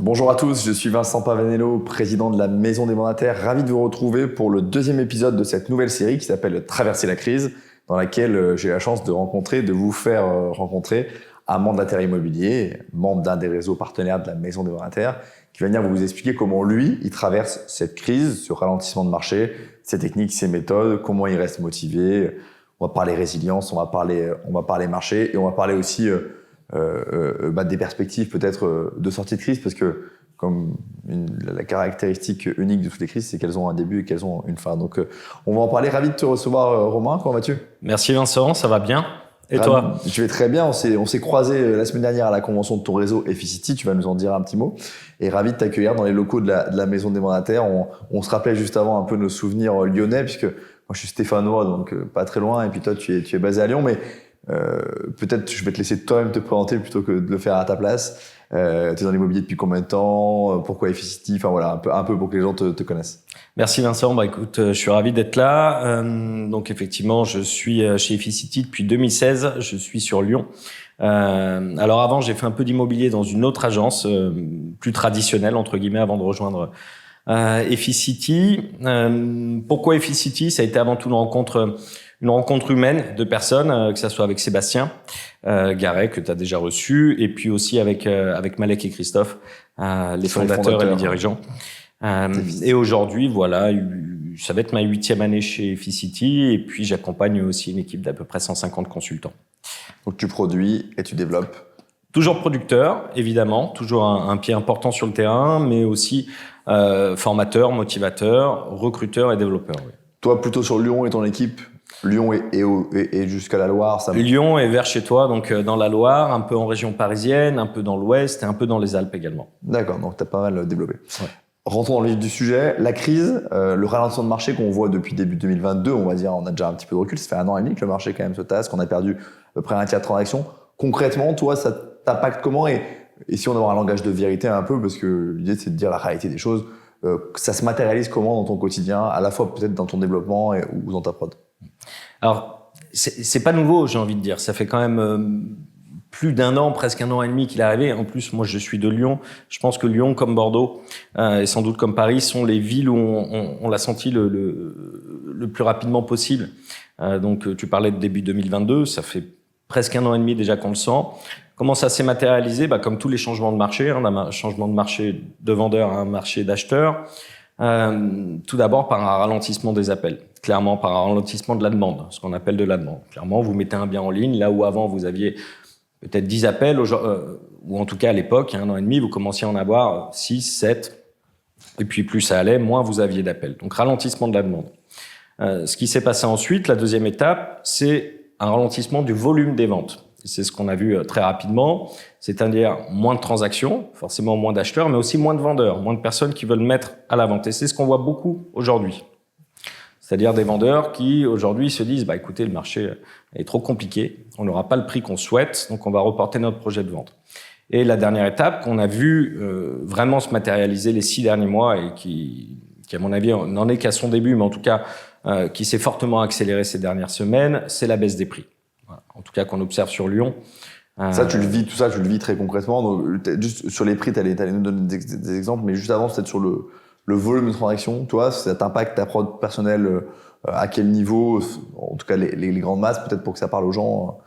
Bonjour à tous, je suis Vincent Pavanello, président de la Maison des Mandataires. Ravi de vous retrouver pour le deuxième épisode de cette nouvelle série qui s'appelle Traverser la crise, dans laquelle j'ai la chance de vous faire rencontrer un mandataire immobilier, membre d'un des réseaux partenaires de la Maison des Mandataires, qui va venir vous expliquer comment lui, il traverse cette crise, ce ralentissement de marché, ses techniques, ses méthodes, comment il reste motivé. On va parler résilience, on va parler marché et on va parler aussi des perspectives peut-être de sortie de crise, parce que comme la caractéristique unique de toutes les crises, c'est qu'elles ont un début et qu'elles ont une fin. Donc on va en parler. Ravi de te recevoir, Romain. Comment vas-tu? Merci Vincent, ça va bien. Et toi? Je vais très bien. On s'est croisés la semaine dernière à la convention de ton réseau Efficity. Tu vas nous en dire un petit mot. Et ravi de t'accueillir dans les locaux de la Maison des Mandataires. On se rappelait juste avant un peu nos souvenirs lyonnais, puisque moi je suis stéphanois, donc pas très loin. Et puis toi, tu es basé à Lyon, mais peut-être je vais te laisser toi-même te présenter plutôt que de le faire à ta place. Tu es dans l'immobilier depuis combien de temps? Pourquoi Efficity? Enfin voilà, un peu pour que les gens te connaissent. Merci Vincent. Bah écoute, je suis ravi d'être là. Donc effectivement, je suis chez Efficity depuis 2016. Je suis sur Lyon. Alors avant, j'ai fait un peu d'immobilier dans une autre agence plus traditionnelle entre guillemets avant de rejoindre Efficity. Pourquoi Efficity? Ça a été avant tout une rencontre humaine de personnes, que ça soit avec Sébastien Garet, que tu as déjà reçu, et puis aussi avec Malek et Christophe, les fondateurs et les dirigeants. Et aujourd'hui, voilà, ça va être ma 8e année chez Efficity, et puis j'accompagne aussi une équipe d'à peu près 150 consultants. Donc tu produis et tu développes. Toujours producteur, évidemment, toujours un pied important sur le terrain, mais aussi formateur, motivateur, recruteur et développeur. Oui. Toi, plutôt sur Lyon et ton équipe? Lyon et jusqu'à la Loire, ça. Lyon est vers chez toi, donc dans la Loire, un peu en région parisienne, un peu dans l'Ouest et un peu dans les Alpes également. D'accord, donc tu as pas mal développé. Ouais. Rentrons dans le vif du sujet. La crise, le ralentissement de marché qu'on voit depuis début 2022, on va dire, on a déjà un petit peu de recul. Ça fait 1 an et demi que le marché quand même se tasse, qu'on a perdu à peu près un tiers de transactions. Concrètement, toi, ça t'impacte comment? Et si on a un langage de vérité un peu, parce que l'idée c'est de dire la réalité des choses, ça se matérialise comment dans ton quotidien, à la fois peut-être dans ton développement ou dans ta prod? Alors, c'est pas nouveau, j'ai envie de dire. Ça fait quand même plus d'1 an, presque 1 an et demi qu'il est arrivé. En plus, moi, je suis de Lyon. Je pense que Lyon, comme Bordeaux, et sans doute comme Paris, sont les villes où on l'a senti le plus rapidement possible. Donc, tu parlais de début 2022. Ça fait presque 1 an et demi déjà qu'on le sent. Comment ça s'est matérialisé? Comme tous les changements de marché, on a un changement de marché de vendeur à un marché d'acheteur. Tout d'abord par un ralentissement des appels, clairement par un ralentissement de la demande, ce qu'on appelle de la demande. Clairement, vous mettez un bien en ligne, là où avant vous aviez peut-être 10 appels, ou en tout cas à l'époque, il y a 1 an et demi, vous commenciez à en avoir 6, 7, et puis plus ça allait, moins vous aviez d'appels. Donc ralentissement de la demande. Ce qui s'est passé ensuite, la deuxième étape, c'est un ralentissement du volume des ventes. C'est ce qu'on a vu très rapidement, c'est-à-dire moins de transactions, forcément moins d'acheteurs, mais aussi moins de vendeurs, moins de personnes qui veulent mettre à la vente. Et c'est ce qu'on voit beaucoup aujourd'hui. C'est-à-dire des vendeurs qui, aujourd'hui, se disent « écoutez, le marché est trop compliqué, on n'aura pas le prix qu'on souhaite, donc on va reporter notre projet de vente ». Et la dernière étape qu'on a vu vraiment se matérialiser les 6 derniers mois et qui à mon avis, n'en est qu'à son début, mais en tout cas, qui s'est fortement accéléré ces dernières semaines, c'est la baisse des prix. En tout cas, qu'on observe sur Lyon. Ça, tu le vis très concrètement. Donc, juste sur les prix, tu allais nous donner des exemples, mais juste avant, peut-être sur le volume de transactions. Toi, ça t'impacte ta prod personnelle à quel niveau? En tout cas, les grandes masses, peut-être pour que ça parle aux gens.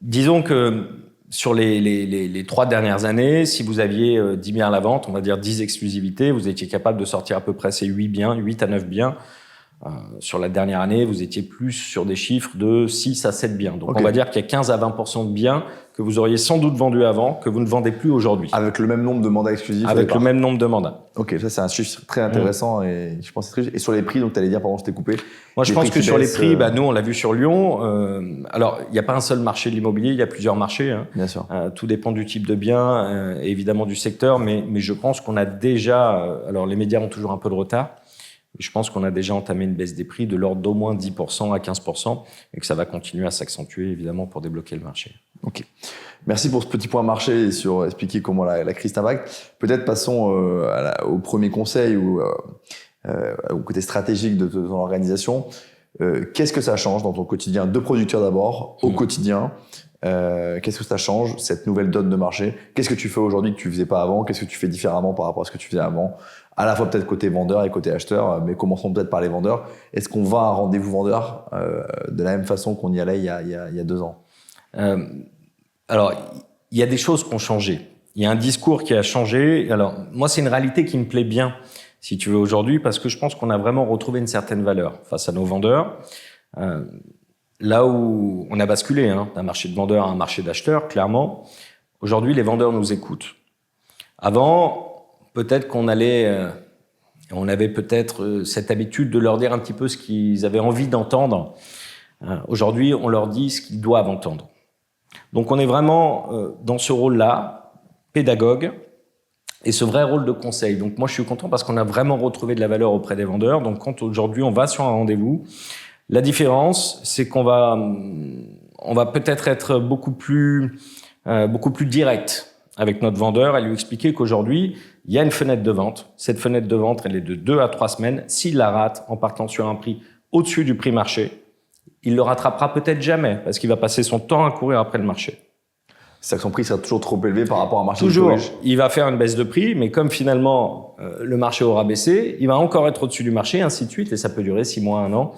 Disons que sur les 3 dernières années, si vous aviez 10 biens à la vente, on va dire 10 exclusivités, vous étiez capable de sortir à peu près ces 8 à 9 biens. Sur la dernière année, vous étiez plus sur des chiffres de 6 à 7 biens. Donc, okay. On va dire qu'il y a 15 à 20% de biens que vous auriez sans doute vendus avant, que vous ne vendez plus aujourd'hui. Avec le même nombre de mandats exclusifs? Avec le même nombre de mandats. Ok, ça c'est un chiffre très intéressant et je pense que c'est très... Et sur les prix, donc tu allais dire, pardon, je t'ai coupé. Moi, je pense que sur les prix, nous, on l'a vu sur Lyon. Alors, il n'y a pas un seul marché de l'immobilier, il y a plusieurs marchés. Hein. Bien sûr. Tout dépend du type de bien, et évidemment du secteur, mais je pense qu'on a déjà... alors, les médias ont toujours un peu de retard. Je pense qu'on a déjà entamé une baisse des prix de l'ordre d'au moins 10% à 15% et que ça va continuer à s'accentuer, évidemment, pour débloquer le marché. Ok. Merci pour ce petit point marché et sur expliquer comment la crise t'impacte. Peut-être passons au premier conseil ou au côté stratégique de ton organisation. Qu'est-ce que ça change dans ton quotidien de producteur d'abord, au quotidien, Qu'est-ce que ça change, cette nouvelle donne de marché? Qu'est-ce que tu fais aujourd'hui que tu faisais pas avant? Qu'est-ce que tu fais différemment par rapport à ce que tu faisais avant? À la fois peut-être côté vendeur et côté acheteur, mais commençons peut-être par les vendeurs. Est-ce qu'on va à un rendez-vous vendeur de la même façon qu'on y allait il y a 2 ans? Alors, il y a des choses qui ont changé. Il y a un discours qui a changé. Alors, moi, c'est une réalité qui me plaît bien, si tu veux, aujourd'hui, parce que je pense qu'on a vraiment retrouvé une certaine valeur face à nos vendeurs. Là où on a basculé, d'un marché de vendeurs à un marché d'acheteurs, clairement, aujourd'hui, les vendeurs nous écoutent. Avant, peut-être qu'on on avait peut-être cette habitude de leur dire un petit peu ce qu'ils avaient envie d'entendre. Aujourd'hui, on leur dit ce qu'ils doivent entendre. Donc, on est vraiment dans ce rôle-là, pédagogue, et ce vrai rôle de conseil. Donc, moi, je suis content parce qu'on a vraiment retrouvé de la valeur auprès des vendeurs. Donc, quand aujourd'hui, on va sur un rendez-vous, la différence, c'est qu'on va peut-être être beaucoup plus direct avec notre vendeur et lui expliquer qu'aujourd'hui, il y a une fenêtre de vente. Cette fenêtre de vente, elle est de 2 à 3 semaines. S'il la rate en partant sur un prix au-dessus du prix marché, il le rattrapera peut-être jamais parce qu'il va passer son temps à courir après le marché. C'est-à-dire que son prix sera toujours trop élevé par rapport à un marché toujours. Toujours. Il va faire une baisse de prix, mais comme finalement le marché aura baissé, il va encore être au-dessus du marché, ainsi de suite, et ça peut durer 6 mois, 1 an.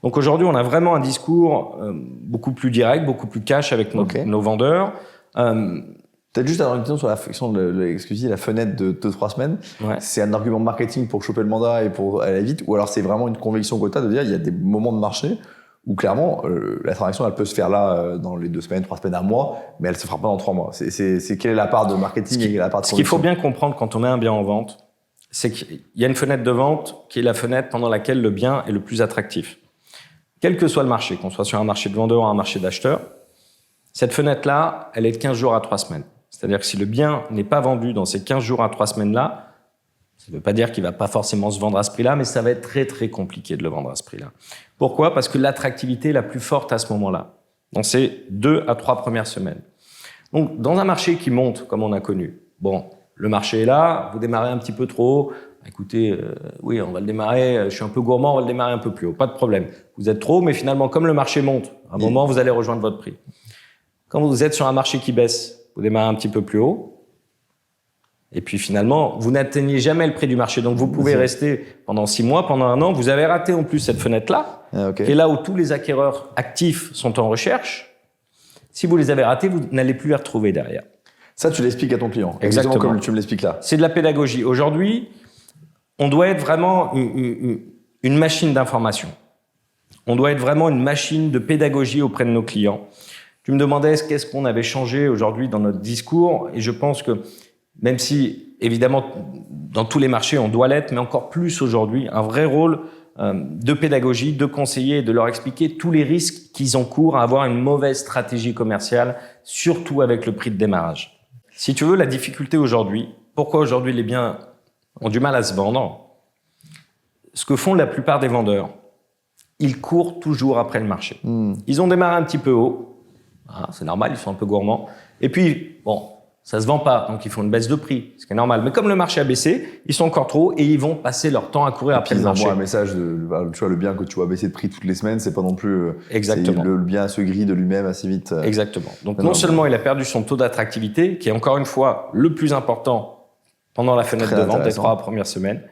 Donc aujourd'hui, on a vraiment un discours beaucoup plus direct, beaucoup plus cash avec nos vendeurs. Peut-être juste avoir une question sur la question de la fenêtre de 2-3 semaines. Ouais. C'est un argument marketing pour choper le mandat et pour aller vite, ou alors c'est vraiment une conviction que tu as de dire il y a des moments de marché où clairement la transaction elle peut se faire là dans les 2 semaines, 3 semaines, 1 mois, mais elle se fera pas dans 3 mois. C'est quelle est la part de marketing et la part de conviction? Ce qu'il faut bien comprendre quand on met un bien en vente, c'est qu'il y a une fenêtre de vente qui est la fenêtre pendant laquelle le bien est le plus attractif. Quel que soit le marché, qu'on soit sur un marché de vendeur ou un marché d'acheteur, cette fenêtre-là, elle est de 15 jours à 3 semaines. C'est-à-dire que si le bien n'est pas vendu dans ces 15 jours à 3 semaines-là, ça ne veut pas dire qu'il ne va pas forcément se vendre à ce prix-là, mais ça va être très, très compliqué de le vendre à ce prix-là. Pourquoi? Parce que l'attractivité est la plus forte à ce moment-là, dans ces 2 à 3 premières semaines. Donc, dans un marché qui monte, comme on a connu, bon, le marché est là, vous démarrez un petit peu trop haut, écoutez, oui, on va le démarrer, je suis un peu gourmand, on va le démarrer un peu plus haut, pas de problème. Vous êtes trop haut, mais finalement, comme le marché monte, à un moment, vous allez rejoindre votre prix. Quand vous êtes sur un marché qui baisse, vous démarrez un petit peu plus haut, et puis finalement, vous n'atteignez jamais le prix du marché. Donc vous pouvez rester pendant 6 mois, pendant 1 an. Vous avez raté en plus cette fenêtre-là, qui est là où tous les acquéreurs actifs sont en recherche. Si vous les avez ratés, vous n'allez plus les retrouver derrière. Ça, tu l'expliques à ton client. Exactement. Comme tu me l'expliques là. C'est de la pédagogie. Aujourd'hui, on doit être vraiment une machine d'information. On doit être vraiment une machine de pédagogie auprès de nos clients. Tu me demandais qu'est-ce qu'on avait changé aujourd'hui dans notre discours, et je pense que même si, évidemment, dans tous les marchés, on doit l'être, mais encore plus aujourd'hui, un vrai rôle de pédagogie, de conseiller et de leur expliquer tous les risques qu'ils encourent à avoir une mauvaise stratégie commerciale, surtout avec le prix de démarrage. Si tu veux, la difficulté aujourd'hui, pourquoi aujourd'hui les biens ont du mal à se vendre, ce que font la plupart des vendeurs, ils courent toujours après le marché. Ils ont démarré un petit peu haut, c'est normal, ils sont un peu gourmands, et puis, bon, ça se vend pas, donc ils font une baisse de prix, ce qui est normal. Mais comme le marché a baissé, ils sont encore trop hauts et ils vont passer leur temps à courir après le marché. Ils envoient un message tu vois, le bien que tu vois baisser de prix toutes les semaines, c'est pas non plus. Exactement. Le bien se grille de lui-même assez vite. Exactement. Donc non seulement il a perdu son taux d'attractivité, qui est encore une fois le plus important pendant la fenêtre de vente des 3 premières semaines,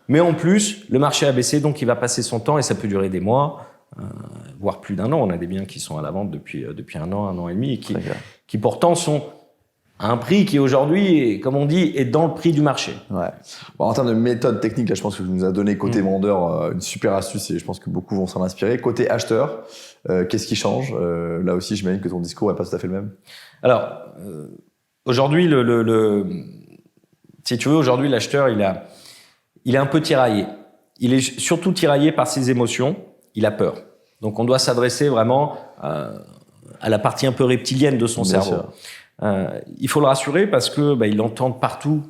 mais en plus, le marché a baissé, donc il va passer son temps et ça peut durer des mois, voire plus d'1 an. On a des biens qui sont à la vente depuis 1 an et demi, et qui pourtant sont à un prix qui aujourd'hui, comme on dit, est dans le prix du marché. Ouais. Bon, en termes de méthode technique, là, je pense que tu nous as donné côté vendeur une super astuce et je pense que beaucoup vont s'en inspirer. Côté acheteur, qu'est-ce qui change? Là aussi, j'imagine que ton discours n'est pas tout à fait le même. Alors, aujourd'hui, si tu veux, aujourd'hui, l'acheteur, il est un peu tiraillé. Il est surtout tiraillé par ses émotions. Il a peur. Donc, on doit s'adresser vraiment à la partie un peu reptilienne de son cerveau. Il faut le rassurer parce que il entend partout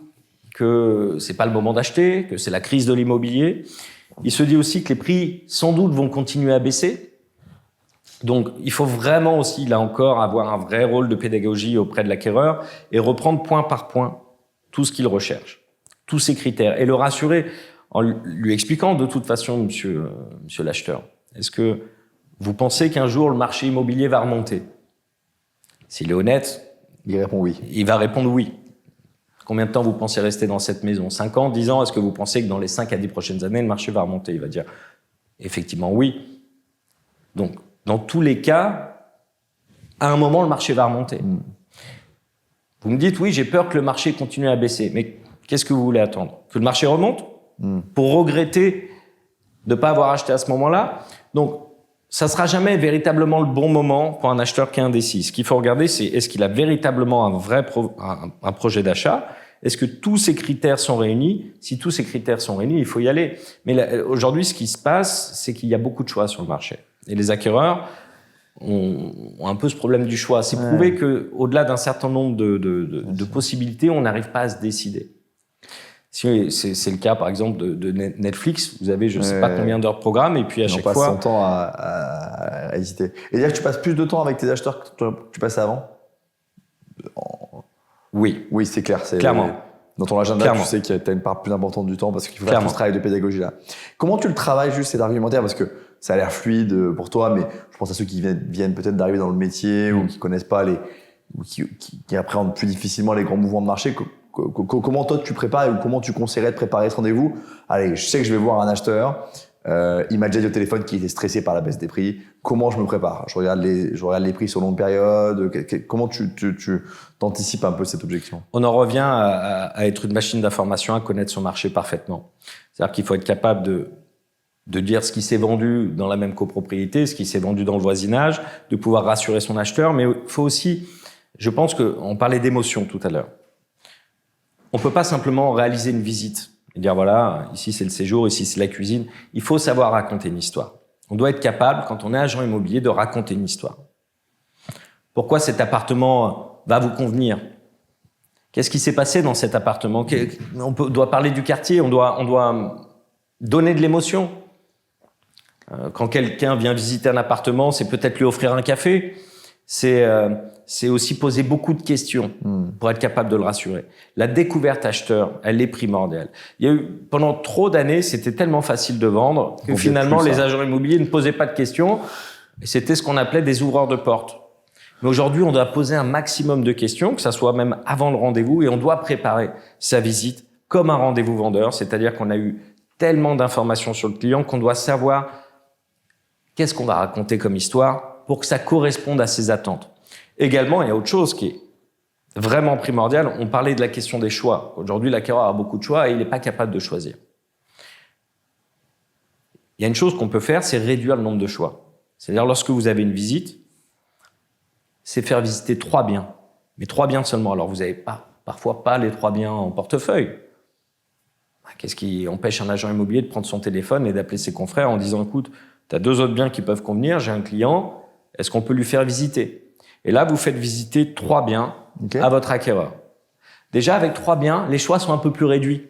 que c'est pas le moment d'acheter, que c'est la crise de l'immobilier. Il se dit aussi que les prix sans doute vont continuer à baisser. Donc il faut vraiment aussi là encore avoir un vrai rôle de pédagogie auprès de l'acquéreur et reprendre point par point tout ce qu'il recherche, tous ses critères, et le rassurer en lui expliquant de toute façon, monsieur l'acheteur, est-ce que vous pensez qu'un jour le marché immobilier va remonter? S'il est honnête, il répond oui. Il va répondre oui. Combien de temps vous pensez rester dans cette maison? 5 ans, 10 ans? Est-ce que vous pensez que dans les 5 à 10 prochaines années, le marché va remonter? Il va dire effectivement oui. Donc, dans tous les cas, à un moment, le marché va remonter. Vous me dites, oui, j'ai peur que le marché continue à baisser. Mais qu'est-ce que vous voulez attendre? Que le marché remonte? Pour regretter de ne pas avoir acheté à ce moment-là? Donc, ça ne sera jamais véritablement le bon moment pour un acheteur qui est indécis. Ce qu'il faut regarder, c'est est-ce qu'il a véritablement un projet d'achat? Est-ce que tous ces critères sont réunis? Si tous ces critères sont réunis, il faut y aller. Mais là, aujourd'hui, ce qui se passe, c'est qu'il y a beaucoup de choix sur le marché. Et les acquéreurs ont un peu ce problème du choix. C'est prouvé qu'au-delà d'un certain nombre de possibilités, on n'arrive pas à se décider. Si c'est le cas, par exemple, de Netflix. Vous avez je ne sais pas combien d'heures de programme et puis à chaque fois... On passe son temps à hésiter. Et dire que tu passes plus de temps avec tes acheteurs que tu passais avant? Oui. Oui, c'est clair. Clairement. Dans ton agenda, tu sais que tu as une part plus importante du temps parce qu'il faut faire tout ce travail de pédagogie là. Comment tu le travailles juste cet argumentaire? Parce que ça a l'air fluide pour toi, mais je pense à ceux qui viennent peut-être d'arriver dans le métier ou qui connaissent pas ou qui appréhendent plus difficilement les grands mouvements de marché. Comment toi tu prépares ou comment tu conseillerais de préparer ce rendez-vous? Allez, je sais que je vais voir un acheteur. Il m'a déjà dit au téléphone qu'il était stressé par la baisse des prix. Comment je me prépare? Je regarde les prix sur longue période. Comment tu t'anticipes un peu cette objection? On en revient à être une machine d'information, à connaître son marché parfaitement. C'est-à-dire qu'il faut être capable de dire ce qui s'est vendu dans la même copropriété, ce qui s'est vendu dans le voisinage, de pouvoir rassurer son acheteur. Mais il faut aussi, je pense qu'on parlait d'émotion tout à l'heure. On peut pas simplement réaliser une visite et dire voilà, ici c'est le séjour, ici c'est la cuisine. Il faut savoir raconter une histoire. On doit être capable, quand on est agent immobilier, de raconter une histoire. Pourquoi cet appartement va vous convenir? Qu'est-ce qui s'est passé dans cet appartement? Doit parler du quartier, on doit donner de l'émotion. Quand quelqu'un vient visiter un appartement, c'est peut-être lui offrir un café. C'est aussi poser beaucoup de questions pour être capable de le rassurer. La découverte acheteur, elle est primordiale. Il y a eu, pendant trop d'années, c'était tellement facile de vendre que finalement, les agents immobiliers ne posaient pas de questions. Et c'était ce qu'on appelait des ouvreurs de porte. Mais aujourd'hui, on doit poser un maximum de questions, que ça soit même avant le rendez-vous, et on doit préparer sa visite comme un rendez-vous vendeur. C'est-à-dire qu'on a eu tellement d'informations sur le client qu'on doit savoir qu'est-ce qu'on va raconter comme histoire pour que ça corresponde à ses attentes. Également, il y a autre chose qui est vraiment primordiale. On parlait de la question des choix. Aujourd'hui, l'acquéreur a beaucoup de choix et il n'est pas capable de choisir. Il y a une chose qu'on peut faire, c'est réduire le nombre de choix. C'est-à-dire, lorsque vous avez une visite, c'est faire visiter 3 biens. Mais 3 biens seulement. Alors, vous n'avez parfois pas les 3 biens en portefeuille. Qu'est-ce qui empêche un agent immobilier de prendre son téléphone et d'appeler ses confrères en disant « Écoute, tu as 2 autres biens qui peuvent convenir, j'ai un client, est-ce qu'on peut lui faire visiter ?» Et là, vous faites visiter 3 biens à votre acquéreur. Déjà, avec 3 biens, les choix sont un peu plus réduits.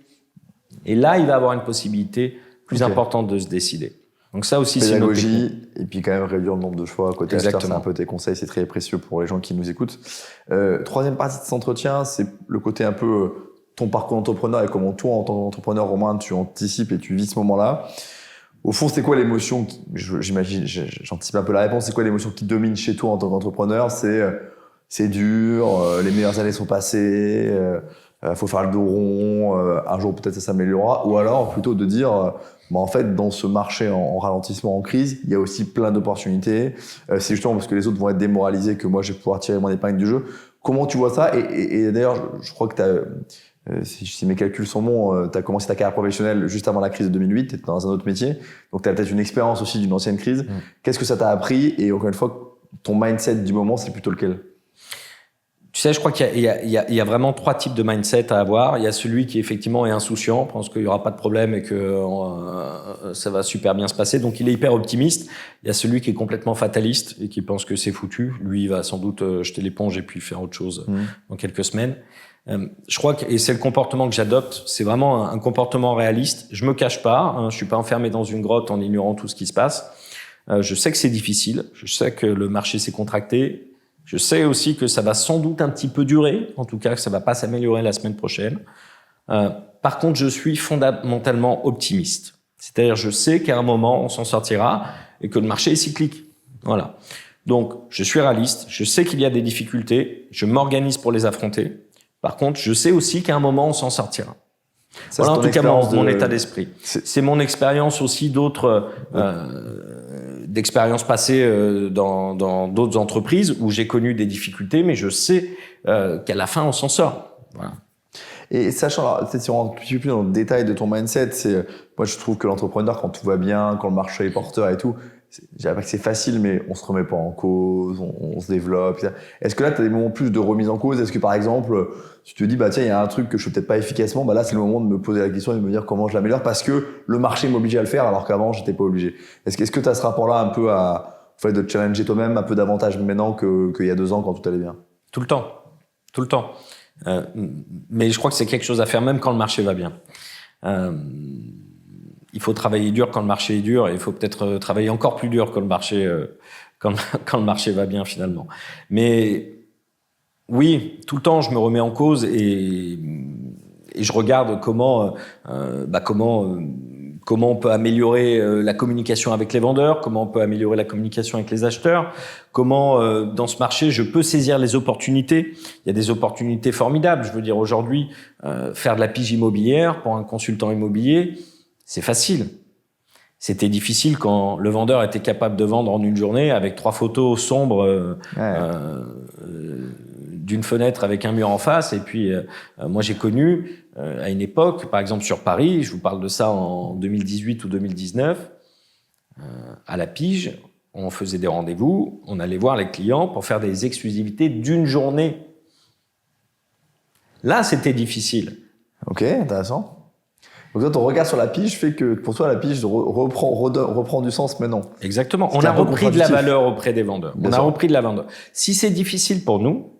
Et là, il va avoir une possibilité plus importante de se décider. Donc ça aussi, c'est une pédagogie, et puis quand même réduire le nombre de choix. Côté acheteur, c'est un peu tes conseils, c'est très précieux pour les gens qui nous écoutent. Troisième partie de cet entretien, c'est le côté un peu ton parcours d'entrepreneur et comment toi, en tant qu'entrepreneur, Romain, tu anticipes et tu vis ce moment-là. Au fond, c'est quoi l'émotion j'imagine, j'anticipe un peu la réponse, c'est quoi l'émotion qui domine chez toi en tant qu'entrepreneur? C'est dur, les meilleures années sont passées, faut faire le dos rond, un jour peut-être ça s'améliorera, ou alors plutôt de dire, en fait, dans ce marché en ralentissement, en crise, il y a aussi plein d'opportunités. C'est justement parce que les autres vont être démoralisés que moi, je vais pouvoir tirer mon épingle du jeu. Comment tu vois ça? Et d'ailleurs, je crois que si mes calculs sont bons, tu as commencé ta carrière professionnelle juste avant la crise de 2008, tu étais dans un autre métier, donc tu as peut-être une expérience aussi d'une ancienne crise. Qu'est-ce que ça t'a appris? Et encore une fois, ton mindset du moment, c'est plutôt lequel? Tu sais, je crois qu'il y a vraiment 3 types de mindset à avoir. Il y a celui qui effectivement est insouciant, pense qu'il n'y aura pas de problème et que ça va super bien se passer, donc il est hyper optimiste. Il y a celui qui est complètement fataliste et qui pense que c'est foutu. Lui, il va sans doute jeter l'éponge et puis faire autre chose dans quelques semaines. Je crois et c'est le comportement que j'adopte, c'est vraiment un comportement réaliste. Je me cache pas, je suis pas enfermé dans une grotte en ignorant tout ce qui se passe. Je sais que c'est difficile, je sais que le marché s'est contracté, je sais aussi que ça va sans doute un petit peu durer, en tout cas que ça va pas s'améliorer la semaine prochaine. Par contre, je suis fondamentalement optimiste. C'est-à-dire, je sais qu'à un moment, on s'en sortira et que le marché est cyclique. Voilà. Donc, je suis réaliste, je sais qu'il y a des difficultés, je m'organise pour les affronter. Par contre, je sais aussi qu'à un moment, on s'en sortira. Ça, voilà en tout cas mon état de... d'esprit. C'est mon expérience aussi d'expériences passées dans d'autres entreprises où j'ai connu des difficultés, mais je sais qu'à la fin, on s'en sort. Voilà. Et sachant, si on rentre un petit peu plus dans le détail de ton mindset, moi je trouve que l'entrepreneur, quand tout va bien, quand le marché est porteur et tout, je dirais pas que c'est facile, mais on se remet pas en cause, on se développe. Est-ce que là, tu as des moments plus de remise en cause? Est-ce que par exemple, tu te dis, bah tiens, il y a un truc que je fais peut-être pas efficacement, bah là, c'est le moment de me poser la question et de me dire comment je l'améliore parce que le marché m'oblige à le faire alors qu'avant, j'étais pas obligé. Est-ce que tu as ce rapport-là un peu au fait de challenger toi-même un peu davantage maintenant qu'il y a 2 ans quand tout allait bien? Tout le temps. Tout le temps. Mais je crois que c'est quelque chose à faire même quand le marché va bien. Il faut travailler dur quand le marché est dur et il faut peut-être travailler encore plus dur quand le marché quand le marché va bien finalement. Mais oui, tout le temps je me remets en cause et je regarde comment on peut améliorer la communication avec les vendeurs, comment on peut améliorer la communication avec les acheteurs, comment dans ce marché je peux saisir les opportunités. Il y a des opportunités formidables. Je veux dire aujourd'hui faire de la pige immobilière pour un consultant immobilier, c'est facile. C'était difficile quand le vendeur était capable de vendre en une journée avec 3 photos sombres d'une fenêtre avec un mur en face. Et puis, moi, j'ai connu à une époque, par exemple sur Paris, je vous parle de ça en 2018 ou 2019, à la pige, on faisait des rendez-vous, on allait voir les clients pour faire des exclusivités d'une journée. Là, c'était difficile. Ok, intéressant. Donc toi, ton regard sur la pige fait que pour toi, la pige reprend du sens maintenant. Exactement. On a repris de la valeur auprès des vendeurs. On a repris de la valeur. Si c'est difficile pour nous,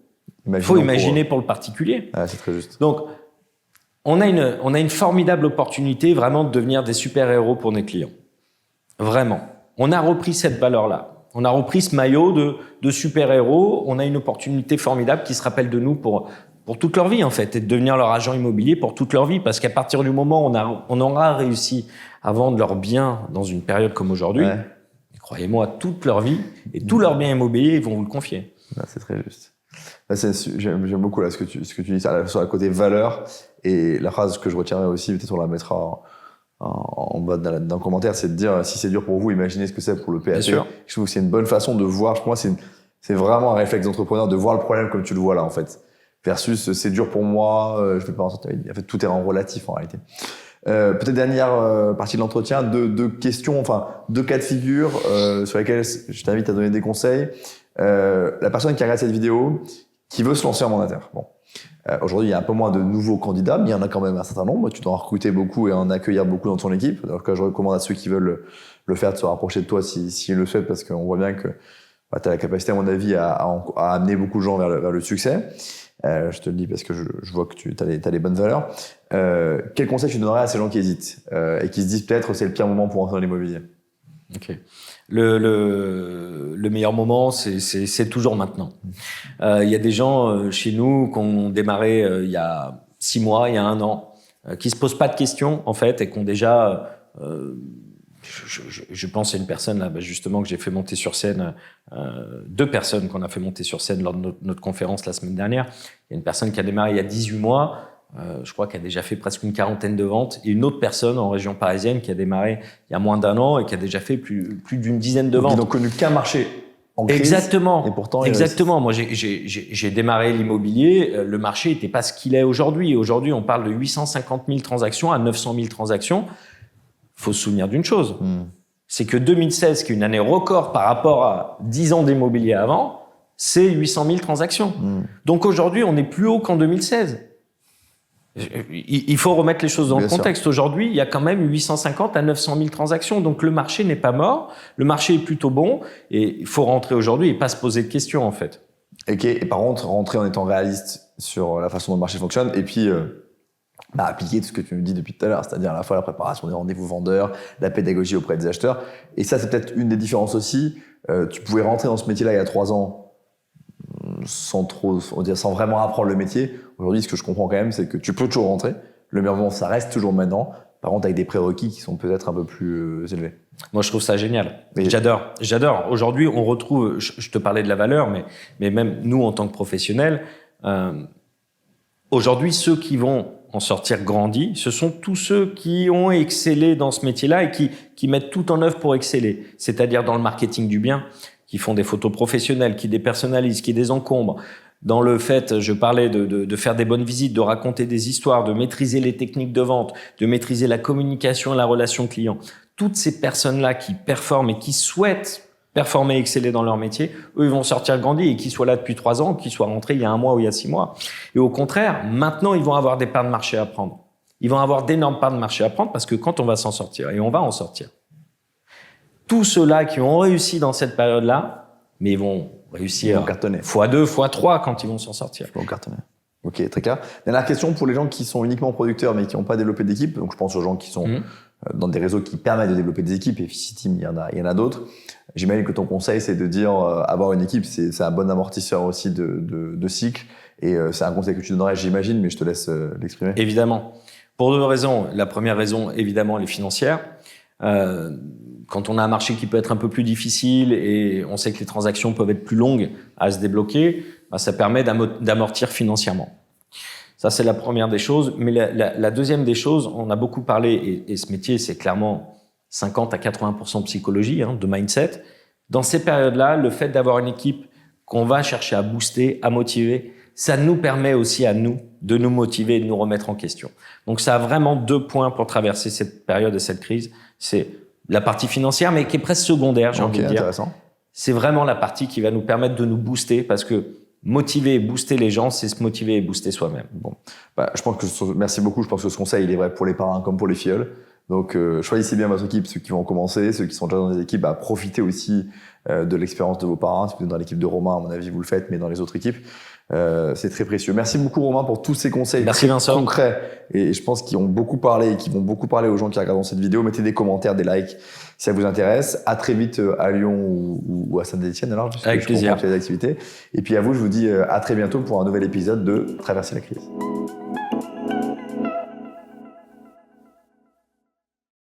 il faut imaginer pour le particulier. Ah, c'est très juste. Donc, on a une formidable opportunité vraiment de devenir des super-héros pour nos clients. Vraiment. On a repris cette valeur-là. On a repris ce maillot de super-héros. On a une opportunité formidable qui se rappelle de nous pour toute leur vie, en fait, et de devenir leur agent immobilier pour toute leur vie. Parce qu'à partir du moment où on aura réussi à vendre leurs biens dans une période comme aujourd'hui, croyez-moi, toute leur vie et tous leurs biens immobiliers, ils vont vous le confier. C'est très juste. J'aime beaucoup là, ce que tu dis sur la côté valeur, et la phrase que je retiendrai aussi, peut-être on la mettra en bas d'un commentaire, c'est de dire si c'est dur pour vous, imaginez ce que c'est pour le PAT. Je trouve que c'est une bonne façon de voir. Pour moi, c'est vraiment un réflexe d'entrepreneur de voir le problème comme tu le vois là en fait, versus c'est dur pour moi, je vais pas en sortir. En fait, tout est en relatif en réalité. Peut-être dernière partie de l'entretien, deux questions, enfin 2 cas de figure sur lesquels je t'invite à donner des conseils. La personne qui regarde cette vidéo, qui veut se lancer en mandataire. Bon, aujourd'hui, il y a un peu moins de nouveaux candidats, mais il y en a quand même un certain nombre. Tu dois en recruter beaucoup et en accueillir beaucoup dans ton équipe. Alors que je recommande à ceux qui veulent le faire de se rapprocher de toi s'ils le souhaitent, parce qu'on voit bien que tu as la capacité, à mon avis, à amener beaucoup de gens vers le succès. Je te le dis parce que je vois que tu as les bonnes valeurs. Quel conseil tu donnerais à ces gens qui hésitent et qui se disent peut-être c'est le pire moment pour entrer dans l'immobilier? Ok. Le meilleur moment, c'est toujours maintenant. Il y a des gens chez nous qui ont démarré il y a 6 mois, il y a 1 an, qui se posent pas de questions en fait et qui ont déjà. Je pense à une personne là, justement que j'ai fait monter sur scène, 2 personnes qu'on a fait monter sur scène lors de notre conférence la semaine dernière. Il y a une personne qui a démarré il y a 18 mois. Je crois qu'elle a déjà fait presque une 40aine de ventes, et une autre personne en région parisienne qui a démarré il y a moins d'1 an et qui a déjà fait plus d'une dizaine de ventes. Ils n'ont connu qu'un marché en crise. Exactement. Et pourtant, exactement. Moi, j'ai démarré l'immobilier. Le marché n'était pas ce qu'il est aujourd'hui. Aujourd'hui, on parle de 850 000 transactions à 900 000 transactions. Faut se souvenir d'une chose. C'est que 2016, qui est une année record par rapport à 10 ans d'immobilier avant, c'est 800 000 transactions. Donc aujourd'hui, on est plus haut qu'en 2016. Il faut remettre les choses dans le contexte. Aujourd'hui, il y a quand même 850 à 900 000 transactions. Donc, le marché n'est pas mort. Le marché est plutôt bon. Et il faut rentrer aujourd'hui et pas se poser de questions, en fait. Et par contre, rentrer en étant réaliste sur la façon dont le marché fonctionne. Et puis, appliquer tout ce que tu me dis depuis tout à l'heure. C'est-à-dire à la fois la préparation des rendez-vous vendeurs, la pédagogie auprès des acheteurs. Et ça, c'est peut-être une des différences aussi. Tu pouvais rentrer dans ce métier-là il y a 3 ans sans vraiment apprendre le métier. Aujourd'hui, ce que je comprends quand même, c'est que tu peux toujours rentrer. Le meilleur moment, ça reste toujours maintenant. par contre avec des prérequis qui sont peut-être un peu plus élevés. Moi, je trouve ça génial. Mais J'adore. Aujourd'hui, on retrouve, je te parlais de la valeur, mais même nous, en tant que professionnels, aujourd'hui, ceux qui vont en sortir grandis, ce sont tous ceux qui ont excellé dans ce métier-là et qui mettent tout en œuvre pour exceller. C'est-à-dire dans le marketing du bien, qui font des photos professionnelles, qui dépersonnalisent, qui désencombrent. Dans le fait, je parlais de faire des bonnes visites, de raconter des histoires, de maîtriser les techniques de vente, de maîtriser la communication et la relation client. Toutes ces personnes-là qui performent et qui souhaitent performer et exceller dans leur métier, eux, ils vont sortir grandis et qu'ils soient là depuis 3 ans, qu'ils soient rentrés il y a 1 mois ou il y a 6 mois. Et au contraire, maintenant, ils vont avoir des parts de marché à prendre. Ils vont avoir d'énormes parts de marché à prendre parce que quand on va s'en sortir, et on va en sortir, tous ceux-là qui ont réussi dans cette période-là, mais ils vont réussir cartonner. x2, x3 quand ils vont s'en sortir. Ils vont cartonner. Ok, très clair. Dernière question pour les gens qui sont uniquement producteurs mais qui n'ont pas développé d'équipe. Donc je pense aux gens qui sont dans des réseaux qui permettent de développer des équipes. Et Ficiteam, il y en a d'autres. J'imagine que ton conseil, c'est de dire avoir une équipe, c'est un bon amortisseur aussi de cycle. Et c'est un conseil que tu donnerais, j'imagine, mais je te laisse l'exprimer. Évidemment. Pour 2 raisons. La première raison, évidemment, les financières. Quand on a un marché qui peut être un peu plus difficile et on sait que les transactions peuvent être plus longues à se débloquer, ça permet d'amortir financièrement. Ça, c'est la première des choses. Mais la deuxième des choses, on a beaucoup parlé, et ce métier, c'est clairement 50 à 80% de psychologie, de mindset. Dans ces périodes-là, le fait d'avoir une équipe qu'on va chercher à booster, à motiver, ça nous permet aussi à nous de nous motiver et de nous remettre en question. Donc, ça a vraiment 2 points pour traverser cette période et cette crise. C'est la partie financière, mais qui est presque secondaire, j'ai envie de dire. Intéressant. C'est vraiment la partie qui va nous permettre de nous booster parce que motiver et booster les gens, c'est se motiver et booster soi-même. Bon, je pense que merci beaucoup. Je pense que ce conseil, il est vrai pour les parrains comme pour les filleuls. Donc, choisissez bien votre équipe, ceux qui vont commencer, ceux qui sont déjà dans des équipes, profitez aussi de l'expérience de vos parrains. Si vous êtes dans l'équipe de Romain, à mon avis, vous le faites, mais dans les autres équipes, c'est très précieux. Merci beaucoup, Romain, pour tous ces conseils concrets et je pense qu'ils ont beaucoup parlé et qui vont beaucoup parler aux gens qui regardent cette vidéo. Mettez des commentaires, des likes si ça vous intéresse. À très vite à Lyon ou à Saint-Étienne. Alors, avec plaisir. Et puis à vous, je vous dis à très bientôt pour un nouvel épisode de Traverser la crise.